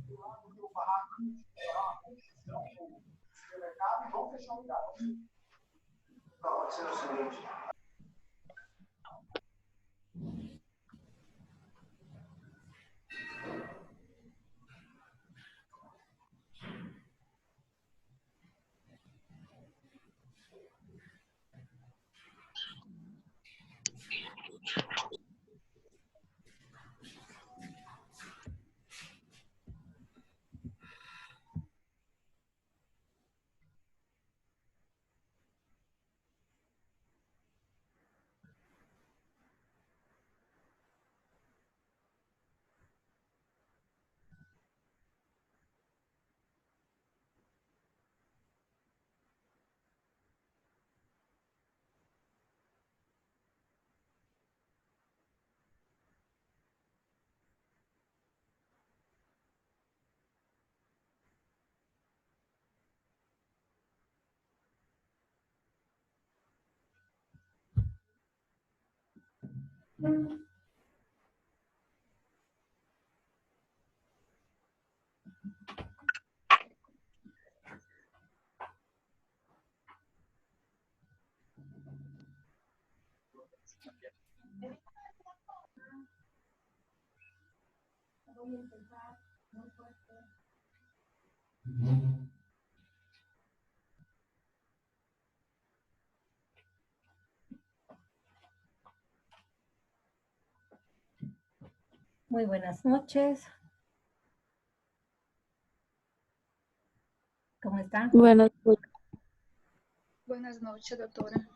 Não, pode ser o seguinte. Muy buenas noches. ¿Cómo están? Buenas noches. Buenas noches, doctora.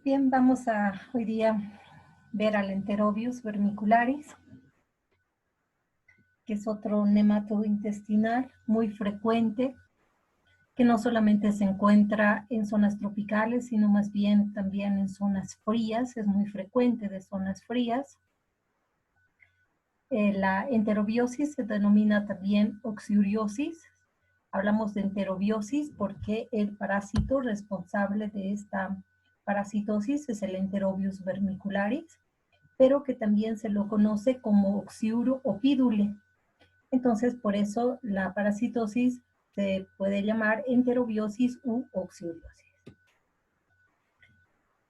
Bien, vamos a hoy día ver al Enterobius vermicularis, que es otro nematodo intestinal muy frecuente, que no solamente se encuentra en zonas tropicales, sino más bien también en zonas frías, es muy frecuente de zonas frías. La enterobiosis se denomina también oxiuriosis. Hablamos de enterobiosis porque el parásito responsable de esta parasitosis es el Enterobius vermicularis, pero que también se lo conoce como oxiuro o pídule. Entonces, por eso la parasitosis se puede llamar enterobiosis u oxiuriosis.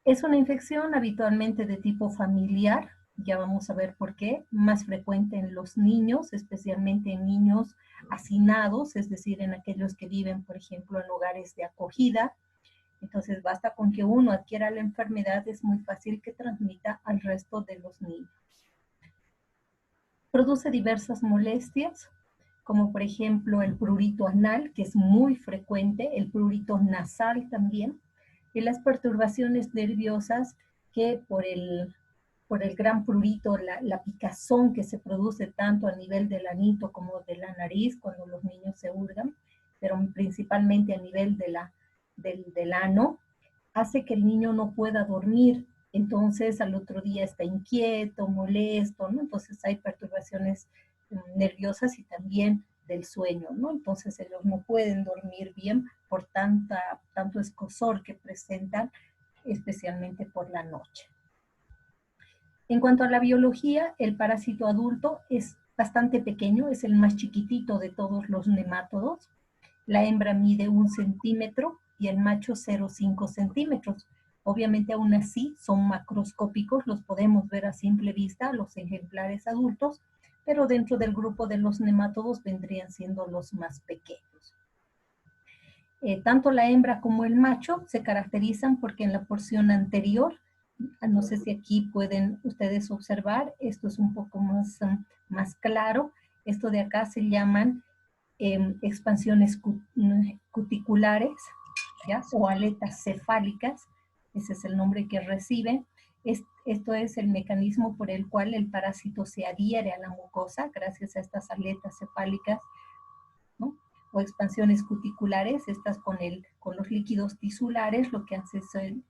Es una infección habitualmente de tipo familiar, ya vamos a ver por qué, más frecuente en los niños, especialmente en niños hacinados, es decir, en aquellos que viven, por ejemplo, en hogares de acogida. Entonces, basta con que uno adquiera la enfermedad, es muy fácil que transmita al resto de los niños. Produce diversas molestias, como por ejemplo el prurito anal, que es muy frecuente, el prurito nasal también, y las perturbaciones nerviosas que por el gran prurito, la picazón que se produce tanto a nivel del anito como de la nariz cuando los niños se hurgan, pero principalmente a nivel del ano, hace que el niño no pueda dormir. Entonces al otro día está inquieto, molesto, ¿no? Entonces hay perturbaciones nerviosas y también del sueño, ¿no? Entonces ellos no pueden dormir bien por tanto escozor que presentan, especialmente por la noche. En cuanto a la biología, el parásito adulto es bastante pequeño, es el más chiquitito de todos los nemátodos. La hembra mide 1 centímetro y el macho 0,5 centímetros. Obviamente aún así son macroscópicos, los podemos ver a simple vista, los ejemplares adultos, pero dentro del grupo de los nemátodos vendrían siendo los más pequeños. Tanto la hembra como el macho se caracterizan porque en la porción anterior, no sé si aquí pueden ustedes observar, esto es un poco más claro, esto de acá se llaman expansiones cuticulares, ¿ya? O aletas cefálicas, ese es el nombre que recibe. Esto es el mecanismo por el cual el parásito se adhiere a la mucosa, gracias a estas aletas cefálicas, ¿no? O expansiones cuticulares, estas con los líquidos tisulares, lo que hace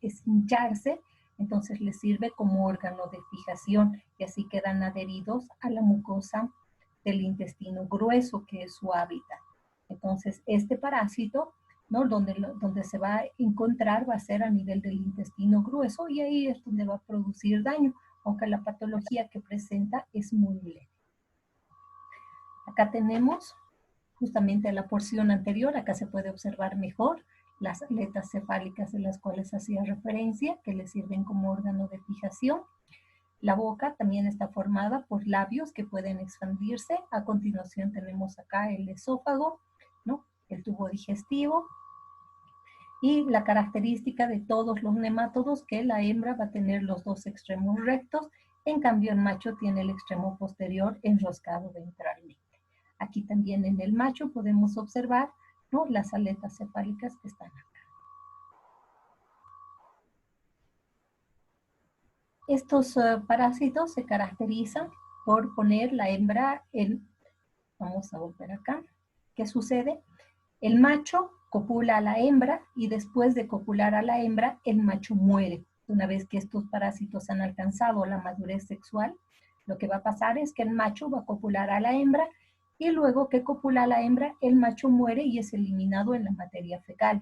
es hincharse, entonces les sirve como órgano de fijación y así quedan adheridos a la mucosa del intestino grueso, que es su hábitat. Entonces, este parásito, ¿no? Donde se va a encontrar va a ser a nivel del intestino grueso y ahí es donde va a producir daño, aunque la patología que presenta es muy leve. Acá tenemos justamente la porción anterior, acá se puede observar mejor las aletas cefálicas de las cuales hacía referencia, que le sirven como órgano de fijación. La boca también está formada por labios que pueden expandirse. A continuación tenemos acá el esófago, ¿no? El tubo digestivo. Y la característica de todos los nemátodos que la hembra va a tener los dos extremos rectos, en cambio el macho tiene el extremo posterior enroscado ventralmente. Aquí también en el macho podemos observar, ¿no?, las aletas cefálicas que están acá. Estos parásitos se caracterizan por poner la hembra en, vamos a volver acá, ¿qué sucede? El macho copula a la hembra y después de copular a la hembra, el macho muere. Una vez que estos parásitos han alcanzado la madurez sexual, lo que va a pasar es que el macho va a copular a la hembra y luego que copula a la hembra, el macho muere y es eliminado en la materia fecal.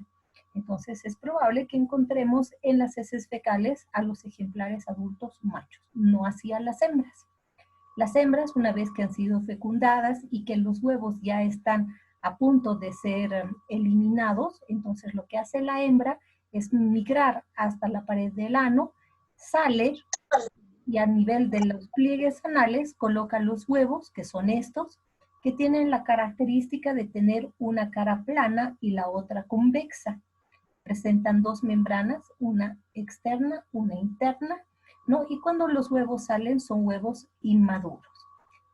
Entonces es probable que encontremos en las heces fecales a los ejemplares adultos machos, no así a las hembras. Las hembras, una vez que han sido fecundadas y que los huevos ya están a punto de ser eliminados, entonces lo que hace la hembra es migrar hasta la pared del ano, sale y a nivel de los pliegues anales coloca los huevos, que son estos, que tienen la característica de tener una cara plana y la otra convexa. Presentan dos membranas, una externa, una interna, ¿no? Y cuando los huevos salen son huevos inmaduros.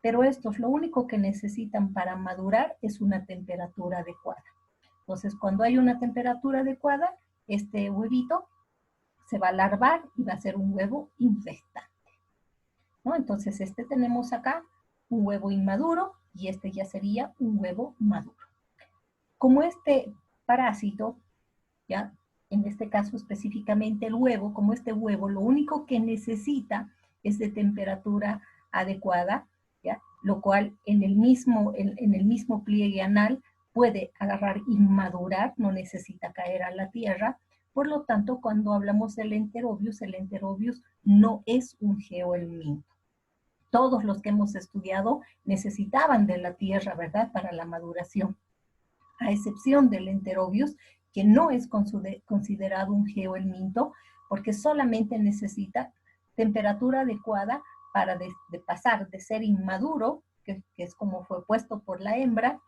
Pero estos lo único que necesitan para madurar es una temperatura adecuada. Entonces, cuando hay una temperatura adecuada, este huevito se va a larvar y va a ser un huevo infestante, ¿no? Entonces, este tenemos acá un huevo inmaduro y este ya sería un huevo maduro. Como este parásito, ¿ya?, en este caso específicamente el huevo, como este huevo lo único que necesita es de temperatura adecuada, ¿ya?, lo cual en el mismo pliegue anal puede agarrar y madurar, no necesita caer a la tierra. Por lo tanto, cuando hablamos del enterobius, el enterobius no es un geohelminto. Todos los que hemos estudiado necesitaban de la tierra, ¿verdad?, para la maduración, a excepción del enterobius, que no es considerado un geohelminto, porque solamente necesita temperatura adecuada para pasar de ser inmaduro, que es como fue puesto por la hembra,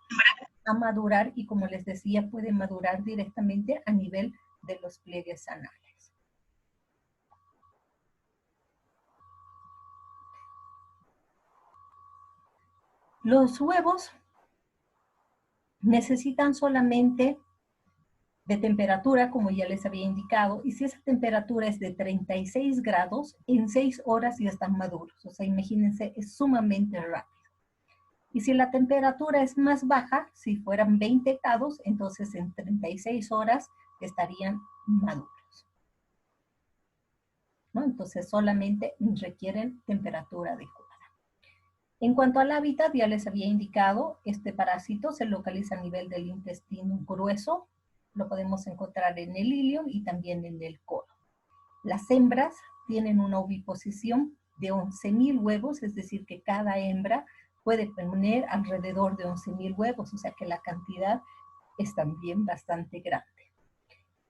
a madurar, y como les decía, puede madurar directamente a nivel de los pliegues anales. Los huevos necesitan solamente de temperatura, como ya les había indicado, y si esa temperatura es de 36 grados, en 6 horas ya están maduros. O sea, imagínense, es sumamente rápido. Y si la temperatura es más baja, si fueran 20 grados, entonces en 36 horas estarían maduros, ¿no? Entonces solamente requieren temperatura adecuada. En cuanto al hábitat, ya les había indicado, este parásito se localiza a nivel del intestino grueso, lo podemos encontrar en el ilion y también en el colon. Las hembras tienen una oviposición de 11.000 huevos, es decir, que cada hembra puede poner alrededor de 11.000 huevos, o sea que la cantidad es también bastante grande.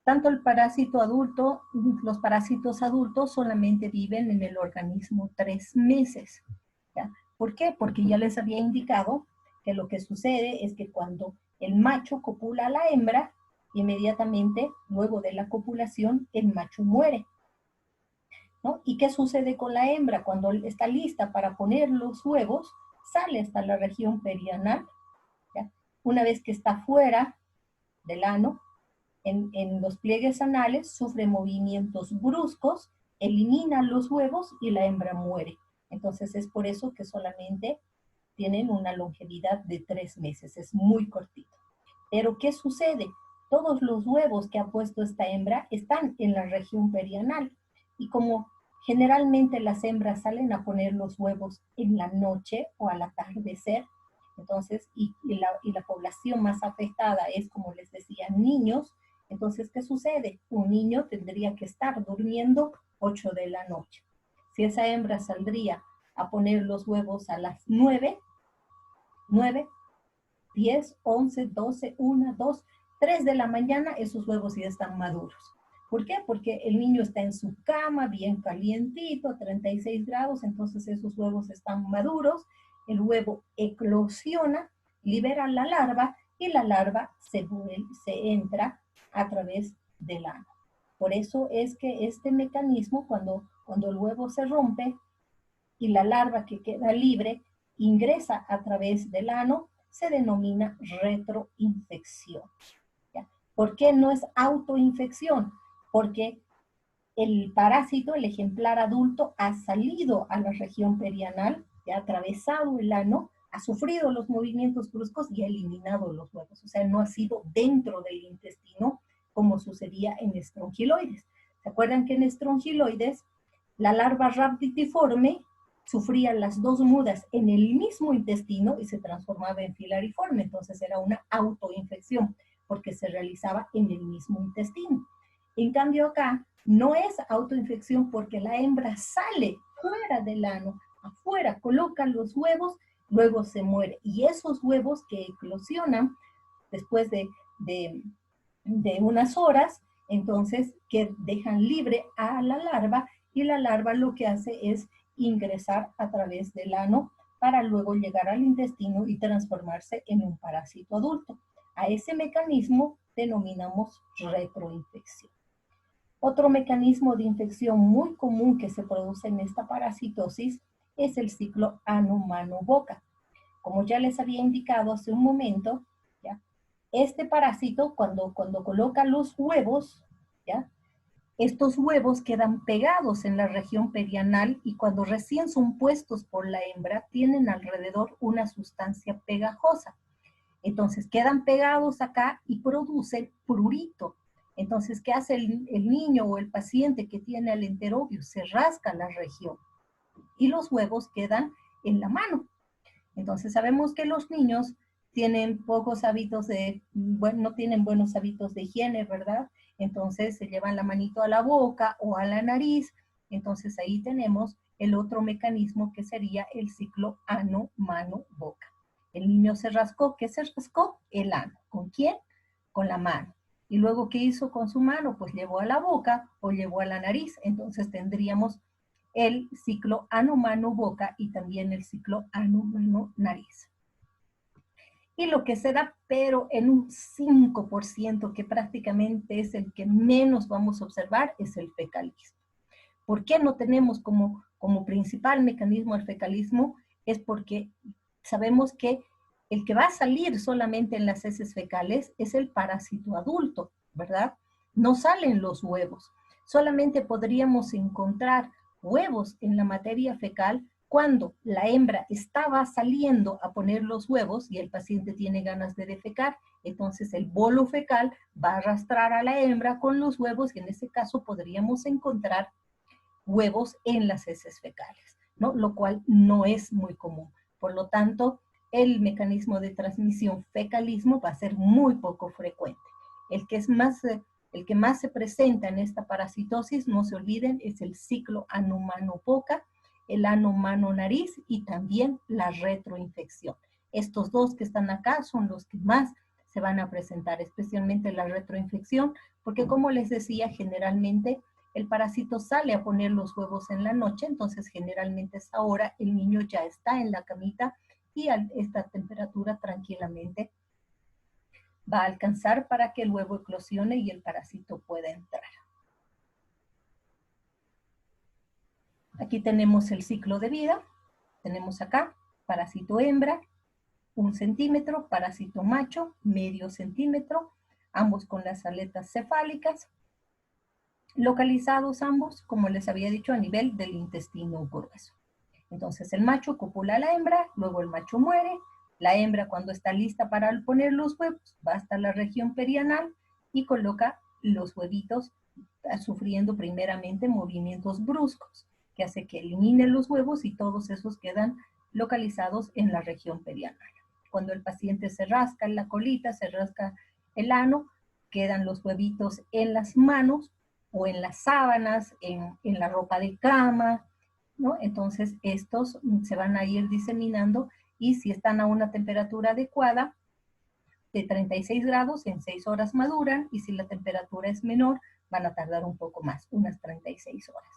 Tanto el parásito adulto, los parásitos adultos solamente viven en el organismo 3 meses, ¿ya? ¿Por qué? Porque ya les había indicado que lo que sucede es que cuando el macho copula a la hembra, inmediatamente luego de la copulación el macho muere, ¿no? ¿Y qué sucede con la hembra? Cuando está lista para poner los huevos, sale hasta la región perianal, ¿ya? Una vez que está fuera del ano, en los pliegues anales, sufre movimientos bruscos, elimina los huevos y la hembra muere. Entonces es por eso que solamente tienen una longevidad de 3 meses, es muy cortito. Pero ¿qué sucede? Todos los huevos que ha puesto esta hembra están en la región perianal, y como generalmente las hembras salen a poner los huevos en la noche o al atardecer, entonces, y la población más afectada es, como les decía, niños. Entonces, ¿qué sucede? Un niño tendría que estar durmiendo 8 de la noche. Si esa hembra saldría a poner los huevos a las 9, 9, 10, 11, 12, 1, 2, 3 de la mañana, esos huevos ya están maduros. ¿Por qué? Porque el niño está en su cama, bien calientito, 36 grados, entonces esos huevos están maduros, el huevo eclosiona, libera la larva y la larva se entra a través del ano. Por eso es que este mecanismo, cuando el huevo se rompe y la larva que queda libre ingresa a través del ano, se denomina retroinfección. ¿Ya? ¿Por qué no es autoinfección? Porque el parásito, el ejemplar adulto, ha salido a la región perianal, ha atravesado el ano, ha sufrido los movimientos bruscos y ha eliminado los huevos. O sea, no ha sido dentro del intestino como sucedía en estrongiloides. ¿Se acuerdan que en estrongiloides la larva rhabditiforme sufría las dos mudas en el mismo intestino y se transformaba en filariforme? Entonces era una autoinfección porque se realizaba en el mismo intestino. En cambio acá no es autoinfección porque la hembra sale fuera del ano, afuera, coloca los huevos, luego se muere. Y esos huevos que eclosionan después de unas horas, entonces que dejan libre a la larva y la larva lo que hace es ingresar a través del ano para luego llegar al intestino y transformarse en un parásito adulto. A ese mecanismo denominamos retroinfección. Otro mecanismo de infección muy común que se produce en esta parasitosis es el ciclo ano-mano-boca. Como ya les había indicado hace un momento, ¿ya? Este parásito cuando coloca los huevos, ¿ya? Estos huevos quedan pegados en la región perianal y cuando recién son puestos por la hembra tienen alrededor una sustancia pegajosa. Entonces quedan pegados acá y producen prurito. Entonces, ¿qué hace el niño o el paciente que tiene al enterobio? Se rasca la región y los huevos quedan en la mano. Entonces sabemos que los niños tienen pocos hábitos no tienen buenos hábitos de higiene, ¿verdad? Entonces se llevan la manito a la boca o a la nariz. Entonces ahí tenemos el otro mecanismo que sería el ciclo ano, mano, boca. El niño se rascó. ¿Qué se rascó? El ano. ¿Con quién? Con la mano. Y luego, ¿qué hizo con su mano? Pues llevó a la boca o llevó a la nariz. Entonces tendríamos el ciclo ano, mano, boca y también el ciclo ano, mano, nariz. Y lo que se da, pero en un 5%, que prácticamente es el que menos vamos a observar, es el fecalismo. ¿Por qué no tenemos como principal mecanismo el fecalismo? Es porque sabemos que el que va a salir solamente en las heces fecales es el parásito adulto, ¿verdad? No salen los huevos. Solamente podríamos encontrar huevos en la materia fecal cuando la hembra estaba saliendo a poner los huevos y el paciente tiene ganas de defecar, entonces el bolo fecal va a arrastrar a la hembra con los huevos y en ese caso podríamos encontrar huevos en las heces fecales, ¿no? Lo cual no es muy común. Por lo tanto, el mecanismo de transmisión fecalismo va a ser muy poco frecuente. El que más se presenta en esta parasitosis, no se olviden, es el ciclo ano-mano-boca, el ano-mano-nariz y también la retroinfección. Estos dos que están acá son los que más se van a presentar, especialmente la retroinfección, porque como les decía, generalmente el parásito sale a poner los huevos en la noche, entonces generalmente a esa hora el niño ya está en la camita y a esta temperatura tranquilamente va a alcanzar para que el huevo eclosione y el parásito pueda entrar. Aquí tenemos el ciclo de vida. Tenemos acá parásito hembra, 1 centímetro, parásito macho, medio centímetro, ambos con las aletas cefálicas, localizados ambos, como les había dicho, a nivel del intestino grueso. Entonces el macho copula a la hembra, luego el macho muere, la hembra cuando está lista para poner los huevos va hasta la región perianal y coloca los huevitos sufriendo primeramente movimientos bruscos que hace que elimine los huevos y todos esos quedan localizados en la región perianal. Cuando el paciente se rasca en la colita, se rasca el ano, quedan los huevitos en las manos o en las sábanas, en la ropa de cama, ¿no? Entonces estos se van a ir diseminando y si están a una temperatura adecuada, de 36 grados, en 6 horas maduran, y si la temperatura es menor, van a tardar un poco más, unas 36 horas.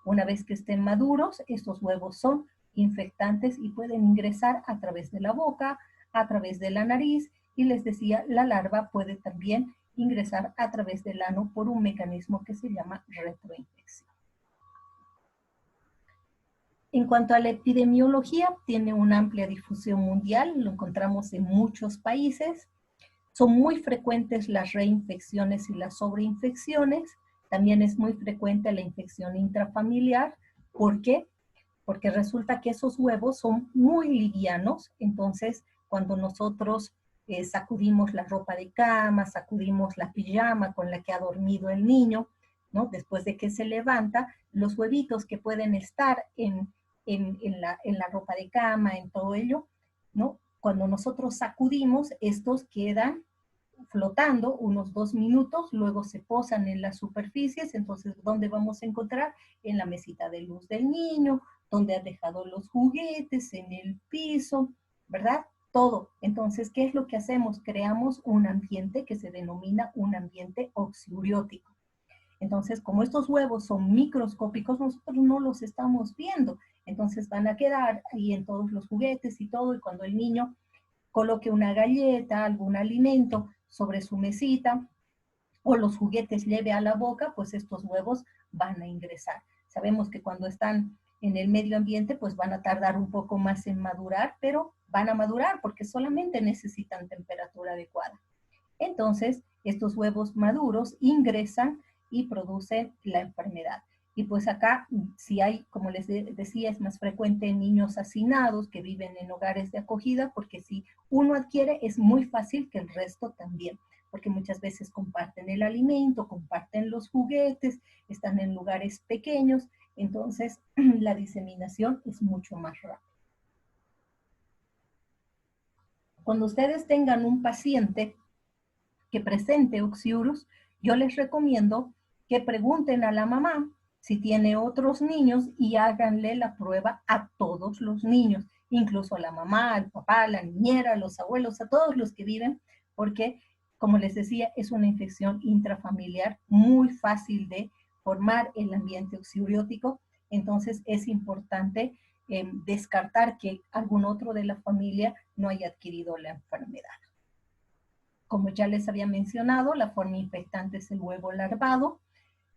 Una vez que estén maduros, estos huevos son infectantes y pueden ingresar a través de la boca, a través de la nariz, y les decía, la larva puede también ingresar a través del ano por un mecanismo que se llama retroinfección. En cuanto a la epidemiología, tiene una amplia difusión mundial, lo encontramos en muchos países. Son muy frecuentes las reinfecciones y las sobreinfecciones. También es muy frecuente la infección intrafamiliar. ¿Por qué? Porque resulta que esos huevos son muy livianos, entonces cuando nosotros sacudimos la ropa de cama, sacudimos la pijama con la que ha dormido el niño, ¿no? Después de que se levanta, los huevitos que pueden estar en la ropa de cama, en todo ello, ¿no? Cuando nosotros sacudimos, estos quedan flotando unos 2 minutos, luego se posan en las superficies. Entonces, ¿dónde vamos a encontrar? En la mesita de luz del niño, donde ha dejado los juguetes, en el piso, ¿verdad? Todo. Entonces, ¿qué es lo que hacemos? Creamos un ambiente que se denomina un ambiente oxiuriótico. Entonces, como estos huevos son microscópicos, nosotros no los estamos viendo. Entonces van a quedar ahí en todos los juguetes y todo, y cuando el niño coloque una galleta, algún alimento sobre su mesita, o los juguetes lleve a la boca, pues estos huevos van a ingresar. Sabemos que cuando están en el medio ambiente, pues van a tardar un poco más en madurar, pero van a madurar porque solamente necesitan temperatura adecuada. Entonces, estos huevos maduros ingresan y producen la enfermedad. Y pues acá, si hay, como les decía, es más frecuente en niños hacinados que viven en hogares de acogida, porque si uno adquiere, es muy fácil que el resto también, porque muchas veces comparten el alimento, comparten los juguetes, están en lugares pequeños, entonces la diseminación es mucho más rápida. Cuando ustedes tengan un paciente que presente oxiurus, yo les recomiendo que pregunten a la mamá si tiene otros niños y háganle la prueba a todos los niños, incluso a la mamá, al papá, a la niñera, a los abuelos, a todos los que viven, porque, como les decía, es una infección intrafamiliar muy fácil de formar el ambiente oxiuriótico. Entonces es importante descartar que algún otro de la familia no haya adquirido la enfermedad. Como ya les había mencionado, la forma infectante es el huevo larvado.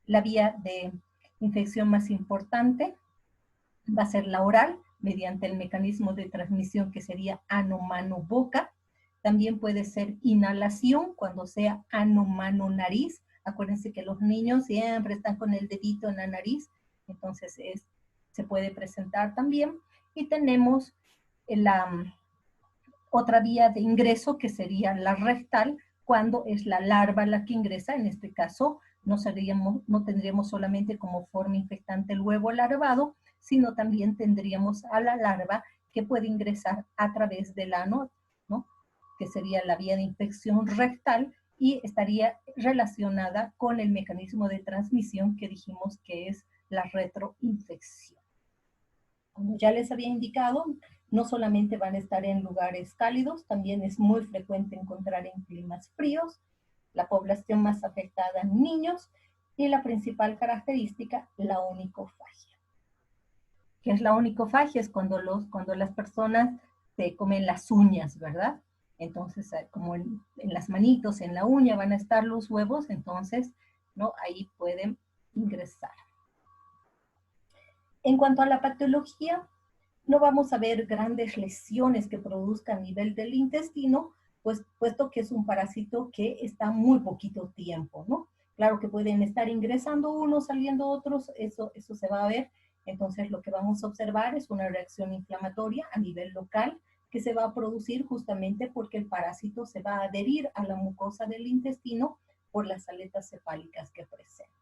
La vía de infección más importante va a ser la oral, mediante el mecanismo de transmisión que sería ano-mano-boca. También puede ser inhalación, cuando sea ano-mano-nariz. Acuérdense que los niños siempre están con el dedito en la nariz, entonces se puede presentar también. Y tenemos la otra vía de ingreso, que sería la rectal, cuando es la larva la que ingresa. En este caso no tendríamos solamente como forma infectante el huevo larvado, sino también tendríamos a la larva que puede ingresar a través del ano, ¿no? Que sería la vía de infección rectal, y estaría relacionada con el mecanismo de transmisión que dijimos que es la retroinfección. Como ya les había indicado, no solamente van a estar en lugares cálidos, también es muy frecuente encontrar en climas fríos. La población más afectada en niños, y la principal característica, la onicofagia. ¿Qué es la onicofagia? Es cuando las personas se comen las uñas, ¿verdad? Entonces, como en las manitos, en la uña van a estar los huevos, entonces, ¿no? Ahí pueden ingresar. En cuanto a la patología, no vamos a ver grandes lesiones que produzcan a nivel del intestino, pues, puesto que es un parásito que está muy poquito tiempo, ¿no? Claro que pueden estar ingresando unos, saliendo otros, eso se va a ver. Entonces lo que vamos a observar es una reacción inflamatoria a nivel local que se va a producir justamente porque el parásito se va a adherir a la mucosa del intestino por las aletas cefálicas que presenta.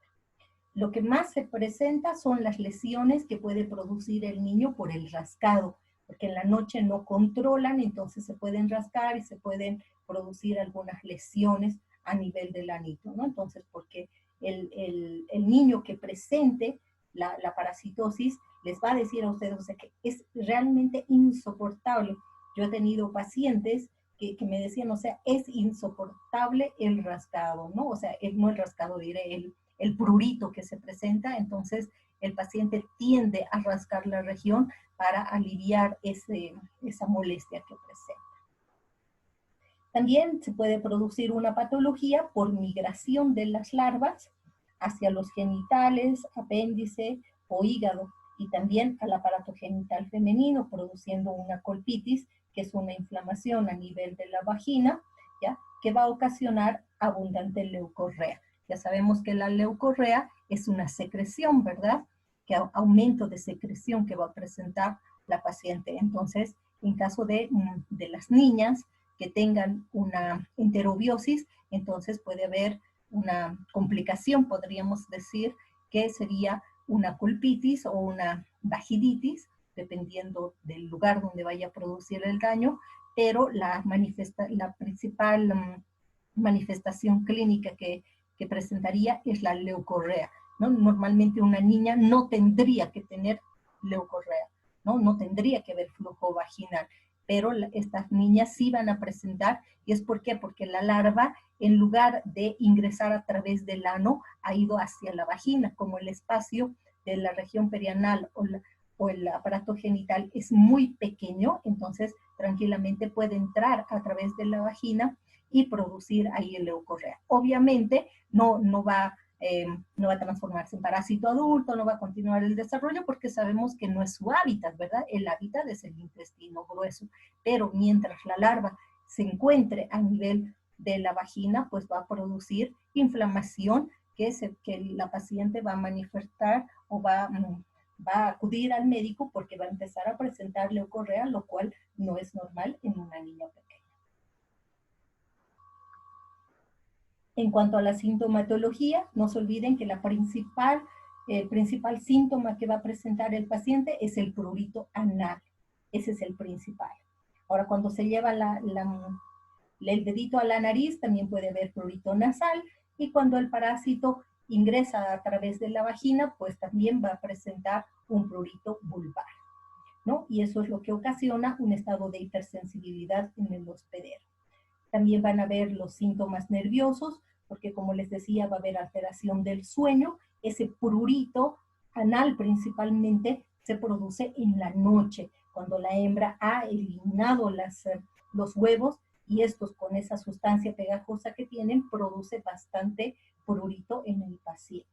Lo que más se presenta son las lesiones que puede producir el niño por el rascado, porque en la noche no controlan, entonces se pueden rascar y se pueden producir algunas lesiones a nivel del anito, ¿no? Entonces, porque el niño que presente la parasitosis les va a decir a ustedes, o sea, que es realmente insoportable Yo he tenido pacientes que me decían, o sea, es insoportable el rascado, ¿no? O sea, no el rascado, diré, el prurito que se presenta, entonces el paciente tiende a rascar la región para aliviar esa molestia que presenta. También se puede producir una patología por migración de las larvas hacia los genitales, apéndice o hígado, y también al aparato genital femenino, produciendo una colpitis, que es una inflamación a nivel de la vagina, ¿ya? Que va a ocasionar abundante leucorrea. Ya sabemos que la leucorrea es una secreción, ¿verdad? Que aumento de secreción que va a presentar la paciente. Entonces, en caso de las niñas que tengan una enterobiosis, entonces puede haber una complicación, podríamos decir, que sería una colpitis o una vaginitis, dependiendo del lugar donde vaya a producir el daño, pero la principal manifestación clínica que presentaría es la leucorrea, ¿no? Normalmente una niña no tendría que tener leucorrea, ¿no? No tendría que haber flujo vaginal, pero estas niñas sí van a presentar, y es ¿por qué? Porque la larva, en lugar de ingresar a través del ano, ha ido hacia la vagina, como el espacio de la región perianal o el aparato genital es muy pequeño, entonces tranquilamente puede entrar a través de la vagina y producir ahí el leucorrea. Obviamente no va a transformarse en parásito adulto, no va a continuar el desarrollo porque sabemos que no es su hábitat, ¿verdad? El hábitat es el intestino grueso, pero mientras la larva se encuentre a nivel de la vagina, pues va a producir inflamación que la paciente va a manifestar o va a acudir al médico porque va a empezar a presentar leucorrea, lo cual no es normal en una niña pequeña. En cuanto a la sintomatología, no se olviden que el principal síntoma que va a presentar el paciente es el prurito anal. Ese es el principal. Ahora, cuando se lleva el dedito a la nariz, también puede haber prurito nasal, y cuando el parásito ingresa a través de la vagina, pues también va a presentar un prurito vulvar, ¿no? Y eso es lo que ocasiona un estado de hipersensibilidad en el hospedero. También van a haber los síntomas nerviosos, porque como les decía, va a haber alteración del sueño. Ese prurito anal principalmente se produce en la noche, cuando la hembra ha eliminado los huevos, y estos con esa sustancia pegajosa que tienen, produce bastante prurito en el paciente.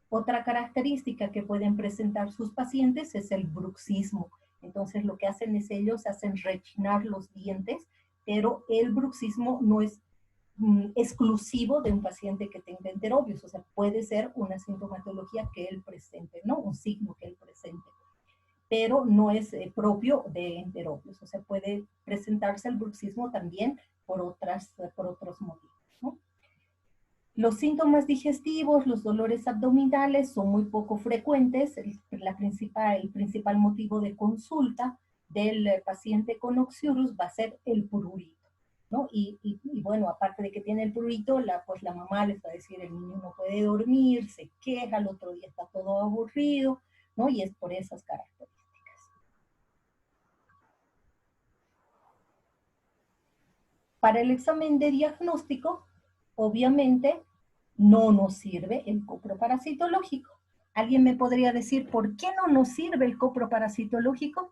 Otra característica que pueden presentar sus pacientes es el bruxismo. Entonces lo que hacen es ellos hacen rechinar los dientes, pero el bruxismo no es exclusivo de un paciente que tenga enterobios, o sea, puede ser una sintomatología que él presente, ¿no? Un signo que él presente, pero no es propio de enterobios, o sea, puede presentarse el bruxismo también por otros motivos, ¿no? Los síntomas digestivos, los dolores abdominales son muy poco frecuentes. El principal motivo de consulta del paciente con oxiurus va a ser el prurito, ¿no? Y bueno, aparte de que tiene el prurito, pues la mamá les va a decir, el niño no puede dormir, se queja, el otro día está todo aburrido, ¿no? Y es por esas características. Para el examen de diagnóstico, obviamente, no nos sirve el coproparasitológico. ¿Alguien me podría decir por qué no nos sirve el coproparasitológico?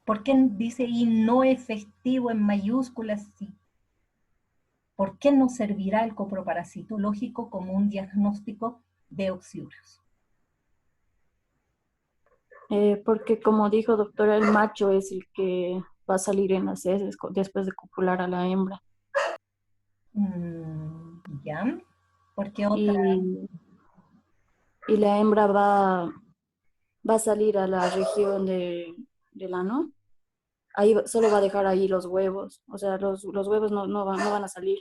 ¿Por qué dice ahí no efectivo en mayúsculas? Sí. ¿Por qué no servirá el coproparasitológico como un diagnóstico de oxiurios? Porque como dijo doctora, el macho es el que va a salir en las heces después de copular a la hembra. ¿Ya? ¿Por qué otra? Y la hembra va a salir a la región del ano. Ahí solo va a dejar ahí los huevos. O sea, los huevos no van a salir.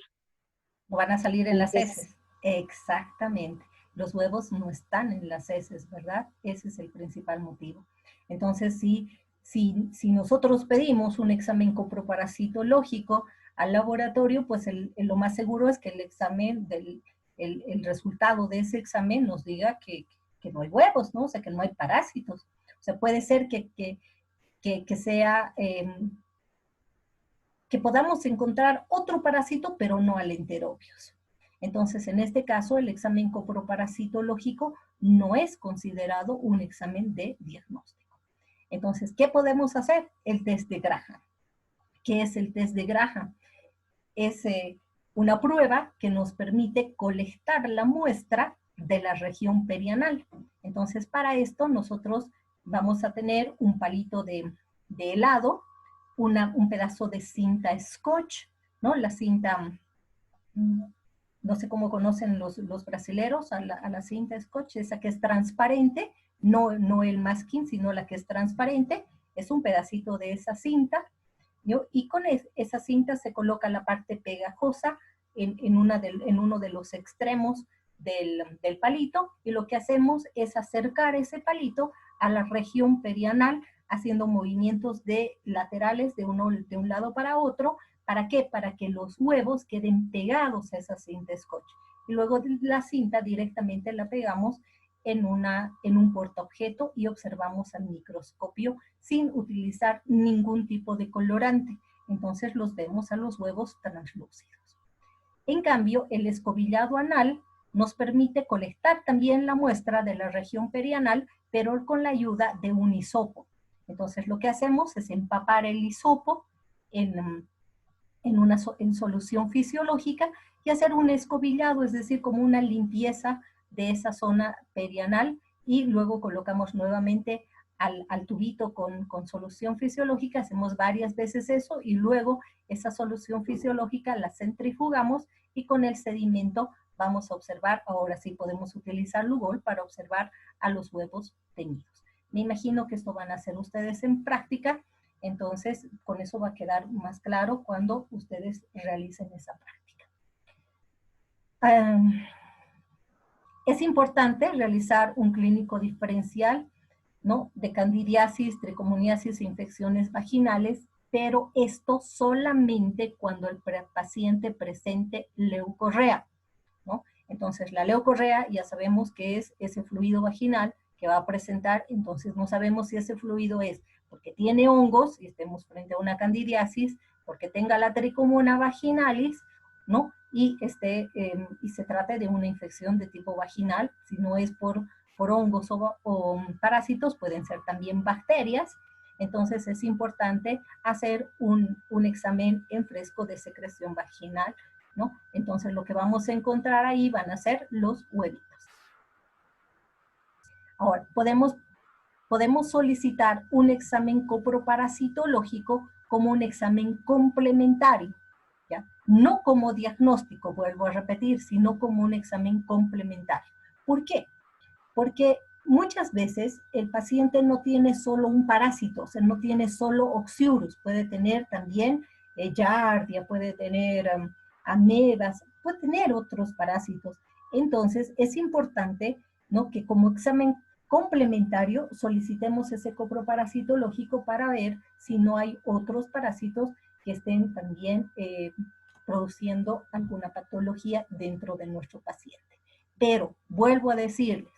No van a salir en las Entonces, heces. Exactamente. Los huevos no están en las heces, ¿verdad? Ese es el principal motivo. Entonces, si nosotros pedimos un examen coproparasitológico al laboratorio, pues lo más seguro es que el examen, el resultado de ese examen nos diga que no hay huevos, ¿no? O sea, que no hay parásitos. O sea, puede ser que sea, que podamos encontrar otro parásito, pero no al enterobius. Entonces, en este caso, el examen coproparasitológico no es considerado un examen de diagnóstico. Entonces, ¿qué podemos hacer? El test de Graham. ¿Qué es el test de Graham? Es una prueba que nos permite colectar la muestra de la región perianal. Entonces, para esto nosotros vamos a tener un palito de helado, un pedazo de cinta scotch, ¿no? La cinta, no sé cómo conocen los brasileros a la cinta scotch, esa que es transparente, no el masking, sino la que es transparente, es un pedacito de esa cinta, ¿no? Y con esa cinta se coloca la parte pegajosa en uno de los extremos del palito, y lo que hacemos es acercar ese palito a la región perianal, haciendo movimientos laterales de un lado para otro. ¿Para qué? Para que los huevos queden pegados a esa cinta scotch. Y luego la cinta directamente la pegamos en un portaobjeto y observamos al microscopio sin utilizar ningún tipo de colorante. Entonces los vemos a los huevos translúcidos. En cambio, el escobillado anal nos permite colectar también la muestra de la región perianal, pero con la ayuda de un hisopo. Entonces lo que hacemos es empapar el hisopo en solución fisiológica y hacer un escobillado, es decir, como una limpieza de esa zona perianal, y luego colocamos nuevamente al tubito con solución fisiológica, hacemos varias veces eso, y luego esa solución fisiológica la centrifugamos, y con el sedimento vamos a observar, ahora sí podemos utilizar Lugol para observar a los huevos teñidos. Me imagino que esto van a hacer ustedes en práctica, entonces con eso va a quedar más claro cuando ustedes realicen esa práctica. Es importante realizar un clínico diferencial, ¿no?, de candidiasis, tricomoniasis e infecciones vaginales, pero esto solamente cuando el paciente presente leucorrea, ¿no? Entonces la leucorrea ya sabemos que es ese fluido vaginal que va a presentar, entonces no sabemos si ese fluido es porque tiene hongos y estemos frente a una candidiasis, porque tenga la tricomona vaginalis, ¿no? Y se trate de una infección de tipo vaginal. Si no es por hongos o parásitos, pueden ser también bacterias. Entonces es importante hacer un examen en fresco de secreción vaginal, ¿no? Entonces lo que vamos a encontrar ahí van a ser los huevitos. Ahora, podemos solicitar un examen coproparasitológico como un examen complementario, ¿ya? No como diagnóstico, vuelvo a repetir, sino como un examen complementario. ¿Por qué? Porque muchas veces el paciente no tiene solo un parásito, o sea, no tiene solo Oxyurus, puede tener también Giardia, puede tener amebas, puede tener otros parásitos. Entonces, es importante, ¿no?, que como examen complementario solicitemos ese coproparasitológico para ver si no hay otros parásitos que estén también produciendo alguna patología dentro de nuestro paciente. Pero, vuelvo a decirles,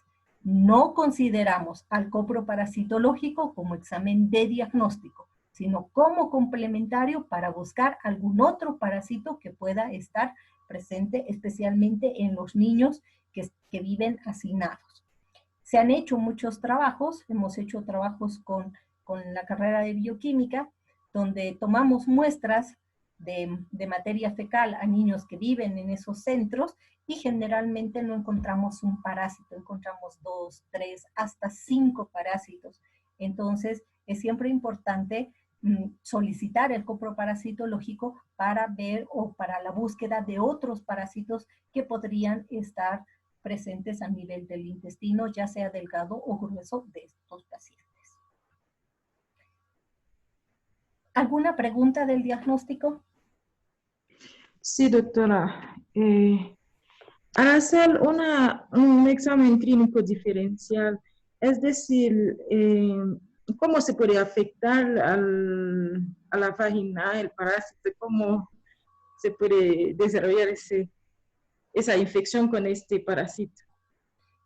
no consideramos al coproparasitológico como examen de diagnóstico, sino como complementario para buscar algún otro parásito que pueda estar presente, especialmente en los niños que viven hacinados. Se han hecho muchos trabajos, hemos hecho trabajos con la carrera de bioquímica, donde tomamos muestras de materia fecal a niños que viven en esos centros, y generalmente no encontramos un parásito, encontramos 2, 3, hasta 5 parásitos. Entonces, es siempre importante solicitar el coproparasitológico para ver o para la búsqueda de otros parásitos que podrían estar presentes a nivel del intestino, ya sea delgado o grueso de estos pacientes. ¿Alguna pregunta del diagnóstico? Sí, doctora. Al hacer un examen clínico diferencial, es decir, ¿cómo se puede afectar a la vagina, el parásito? ¿Cómo se puede desarrollar esa infección con este parásito?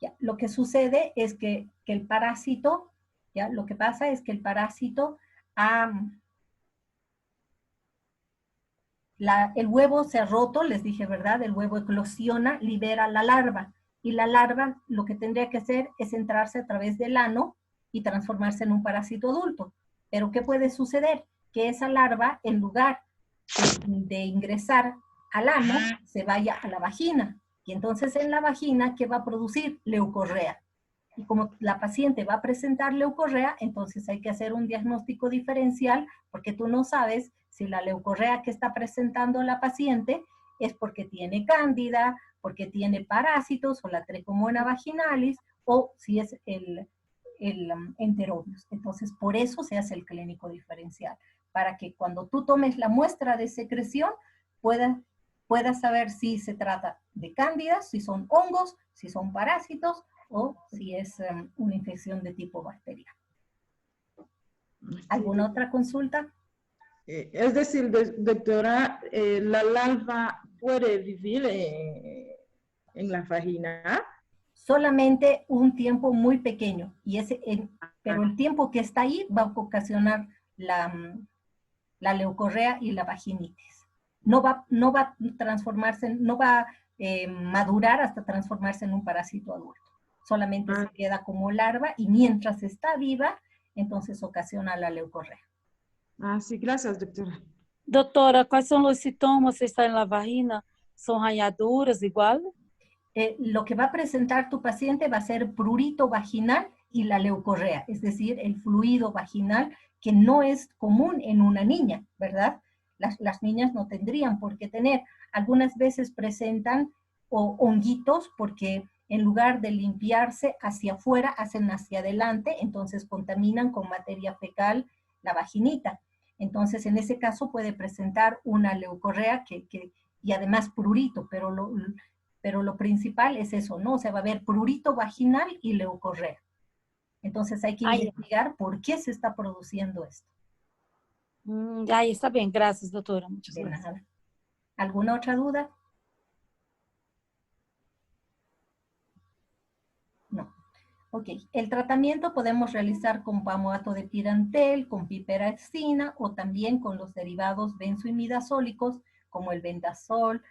Ya, lo que sucede es que el parásito ¿ya? Lo que pasa es que el parásito, el huevo se ha roto, les dije, ¿verdad? El huevo eclosiona, libera la larva. Y la larva lo que tendría que hacer es entrarse a través del ano y transformarse en un parásito adulto. Pero ¿qué puede suceder? Que esa larva, en lugar de ingresar al ano, se vaya a la vagina. Y entonces en la vagina, ¿qué va a producir? Leucorrea. Y como la paciente va a presentar leucorrea, entonces hay que hacer un diagnóstico diferencial, porque tú no sabes si la leucorrea que está presentando la paciente es porque tiene cándida, porque tiene parásitos o la tricomonas vaginalis, o si es el enterovirus. Entonces, por eso se hace el clínico diferencial, para que cuando tú tomes la muestra de secreción, puedas saber si se trata de cándidas, si son hongos, si son parásitos, o si es una infección de tipo bacteriano. ¿Alguna otra consulta? Es decir, doctora, la larva puede vivir en la vagina. Solamente un tiempo muy pequeño, pero el tiempo que está ahí va a ocasionar la leucorrea y la vaginitis. No va a transformarse, no va a madurar hasta transformarse en un parásito adulto. Solamente se queda como larva y mientras está viva, entonces ocasiona la leucorrea. Sí, gracias, doctora. Doutora, quais são os sintomas se está na vagina? São ranhaduras igual? Lo que va a presentar tu paciente va a ser prurito vaginal y la leucorrea, es decir, el fluido vaginal que no es común en una niña, ¿verdad? Las niñas no tendrían por qué tener. Algunas veces presentan honguitos porque en lugar de limpiarse hacia afuera, hacen hacia adelante, entonces contaminan con materia fecal la vaginita. Entonces, en ese caso puede presentar una leucorrea y además prurito, pero lo principal es eso, ¿no? O sea, va a haber prurito vaginal y leucorrea. Entonces hay que investigar por qué se está produciendo esto. Aí está bem, graças, doutora. Muchas De gracias. nada. ¿Alguna otra duda? No. Ok, el tratamiento podemos realizar con palmoato de pirantel, con piperacina o también con los derivados benzoimidazólicos como el Vendasol,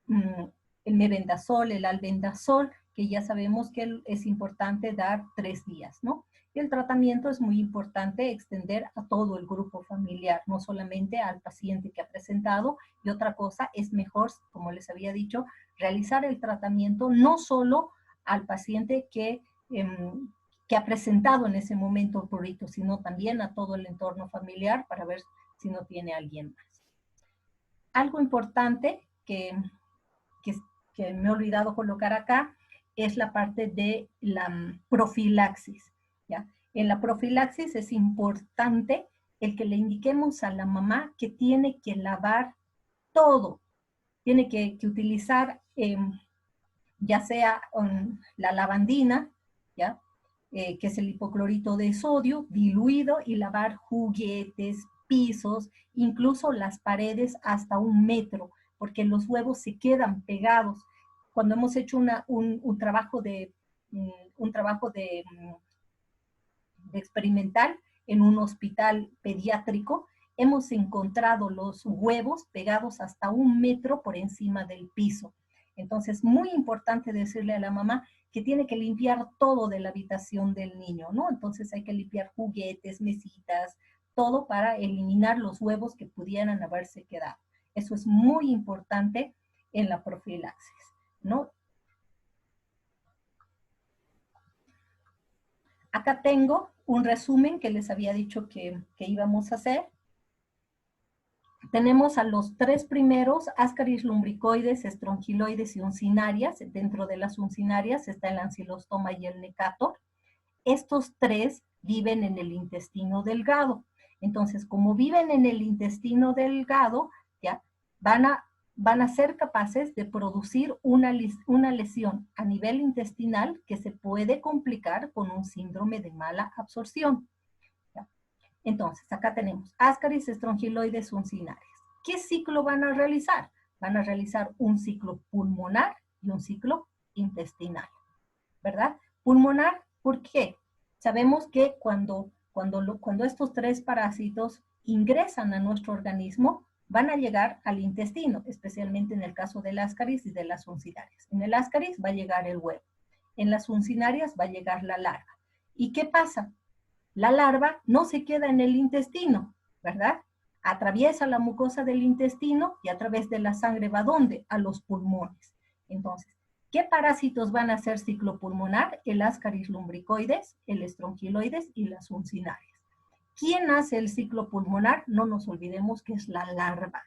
el mebendazol, el albendazol, que ya sabemos que es importante dar 3 días, ¿no? Y el tratamiento es muy importante extender a todo el grupo familiar, no solamente al paciente que ha presentado. Y otra cosa, es mejor, como les había dicho, realizar el tratamiento no solo al paciente que ha presentado en ese momento el prurito, sino también a todo el entorno familiar para ver si no tiene alguien más. Algo importante que me he olvidado colocar acá es la parte de la profilaxis, ¿ya? En la profilaxis es importante el que le indiquemos a la mamá que tiene que lavar todo, tiene que utilizar ya sea la lavandina, ¿ya? Que es el hipoclorito de sodio diluido, y lavar juguetes, pisos, incluso las paredes hasta 1 metro, porque los huevos se quedan pegados. Cuando hemos hecho un trabajo de experimental en un hospital pediátrico, hemos encontrado los huevos pegados hasta 1 metro por encima del piso. Entonces, muy importante decirle a la mamá que tiene que limpiar todo de la habitación del niño, ¿no? Entonces hay que limpiar juguetes, mesitas, todo para eliminar los huevos que pudieran haberse quedado. Eso es muy importante en la profilaxis, ¿no? Acá tengo un resumen que les había dicho que íbamos a hacer. Tenemos a los 3 primeros, Ascaris lumbricoides, estrongiloides y uncinarias. Dentro de las uncinarias está el ancilostoma y el necator. Estos 3 viven en el intestino delgado. Entonces, como viven en el intestino delgado, ¿ya? Van a ser capaces de producir una lesión a nivel intestinal que se puede complicar con un síndrome de mala absorción. ¿Ya? Entonces, acá tenemos Ascaris, estrongiloides, uncinarias. ¿Qué ciclo van a realizar? Van a realizar un ciclo pulmonar y un ciclo intestinal, ¿verdad? Pulmonar, ¿por qué? Sabemos que cuando estos 3 parásitos ingresan a nuestro organismo, van a llegar al intestino, especialmente en el caso del Ascaris y de las uncinarias. En el Ascaris va a llegar el huevo. En las uncinarias va a llegar la larva. ¿Y qué pasa? La larva no se queda en el intestino, ¿verdad? Atraviesa la mucosa del intestino y a través de la sangre va ¿a dónde? A los pulmones. Entonces, ¿qué parásitos van a hacer ciclo pulmonar? El Ascaris lumbricoides, el estrongiloides y las uncinarias. ¿Quién hace el ciclo pulmonar? No nos olvidemos que es la larva.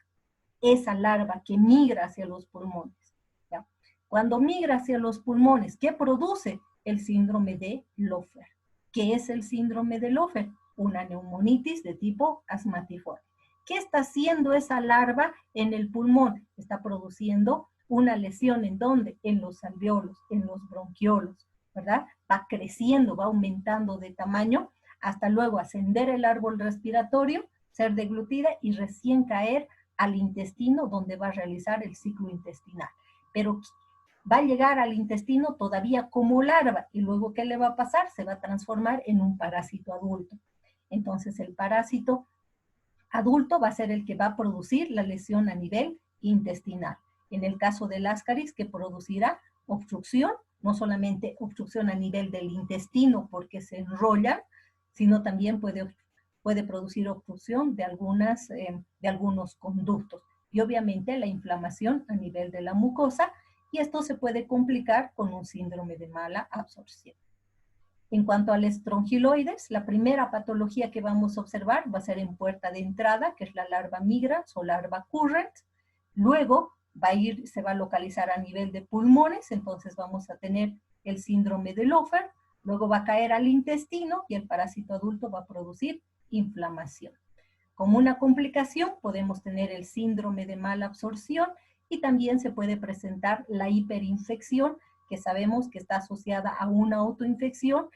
Esa larva que migra hacia los pulmones. ¿Ya? Cuando migra hacia los pulmones, ¿qué produce? El síndrome de Loeffler. ¿Qué es el síndrome de Loeffler? Una neumonitis de tipo asmatiforme. ¿Qué está haciendo esa larva en el pulmón? Está produciendo una lesión ¿en dónde? En los alveolos, en los bronquiolos, ¿verdad? Va creciendo, va aumentando de tamaño hasta luego ascender el árbol respiratorio, ser deglutida y recién caer al intestino donde va a realizar el ciclo intestinal. Pero va a llegar al intestino todavía como larva y luego ¿qué le va a pasar? Se va a transformar en un parásito adulto. Entonces el parásito adulto va a ser el que va a producir la lesión a nivel intestinal. En el caso del Ascaris, que producirá obstrucción, no solamente obstrucción a nivel del intestino porque se enrollan, sino también puede producir obstrucción de algunos conductos. Y obviamente la inflamación a nivel de la mucosa, y esto se puede complicar con un síndrome de mala absorción. En cuanto al estrongiloides, la primera patología que vamos a observar va a ser en puerta de entrada, que es la larva migrans o larva current. Luego se va a localizar a nivel de pulmones, entonces vamos a tener el síndrome de Loeffler. Luego va a caer al intestino y el parásito adulto va a producir inflamación. Como una complicación podemos tener el síndrome de mala absorción y también se puede presentar la hiperinfección, que sabemos que está asociada a una autoinfección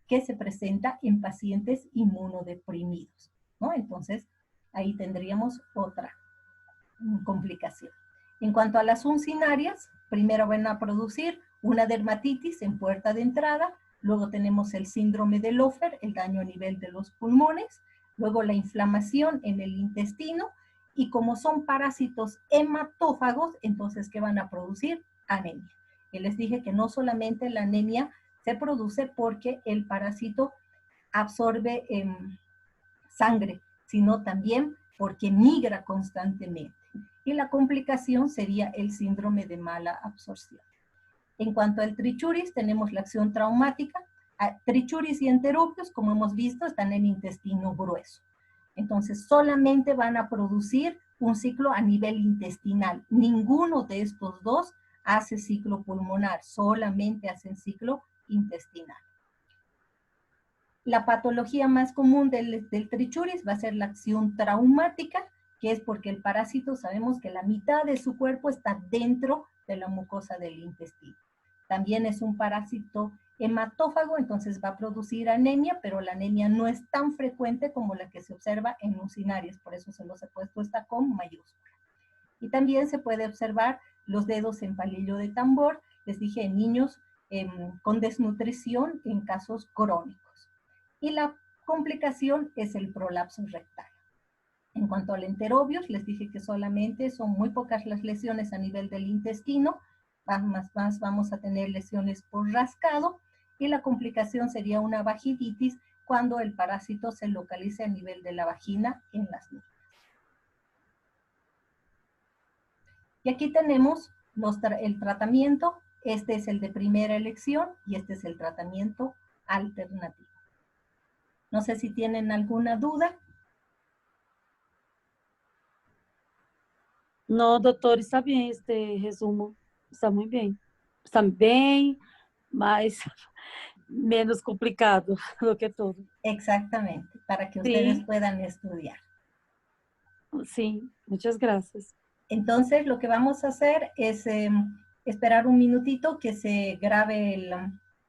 que se presenta en pacientes inmunodeprimidos, ¿no? Entonces, ahí tendríamos otra complicación. En cuanto a las uncinarias, primero van a producir una dermatitis en puerta de entrada, luego tenemos el síndrome de Loeffler, el daño a nivel de los pulmones, luego la inflamación en el intestino, y como son parásitos hematófagos, entonces, ¿qué van a producir? Anemia. Y les dije que no solamente la anemia se produce porque el parásito absorbe sangre, sino también porque migra constantemente. Y la complicación sería el síndrome de mala absorción. En cuanto al trichuris, tenemos la acción traumática. Trichuris y enteropios, como hemos visto, están en intestino grueso. Entonces, solamente van a producir un ciclo a nivel intestinal. Ninguno de estos dos hace ciclo pulmonar, solamente hacen ciclo intestinal. La patología más común del trichuris va a ser la acción traumática, que es porque el parásito sabemos que la mitad de su cuerpo está dentro de la mucosa del intestino. También es un parásito hematófago, entonces va a producir anemia, pero la anemia no es tan frecuente como la que se observa en uncinarias, por eso se los he puesto esta con mayúscula. Y también se puede observar los dedos en palillo de tambor, les dije, en niños con desnutrición en casos crónicos. Y la complicación es el prolapso rectal. En cuanto al enterobios, les dije que solamente son muy pocas las lesiones a nivel del intestino, más vamos a tener lesiones por rascado, y la complicación sería una vaginitis cuando el parásito se localice a nivel de la vagina en las niñas. Y aquí tenemos el tratamiento. Este es el de primera elección y este es el tratamiento alternativo. No sé si tienen alguna duda. No, doutor, está bem este resumo. Está muito bem. Está bem, mas menos complicado do que todo. Exactamente, para que ustedes puedan estudiar. Sí, muchas gracias. Entonces, lo que vamos a hacer es esperar un minutito que se grabe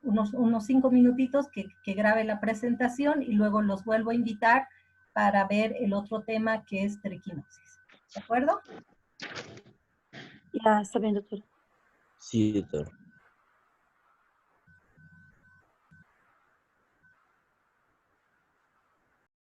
unos 5 minutitos que grabe la presentación y luego los vuelvo a invitar para ver el otro tema que es triquinosis. ¿De acuerdo? Ya, está bien, doctora. Sí, doctor.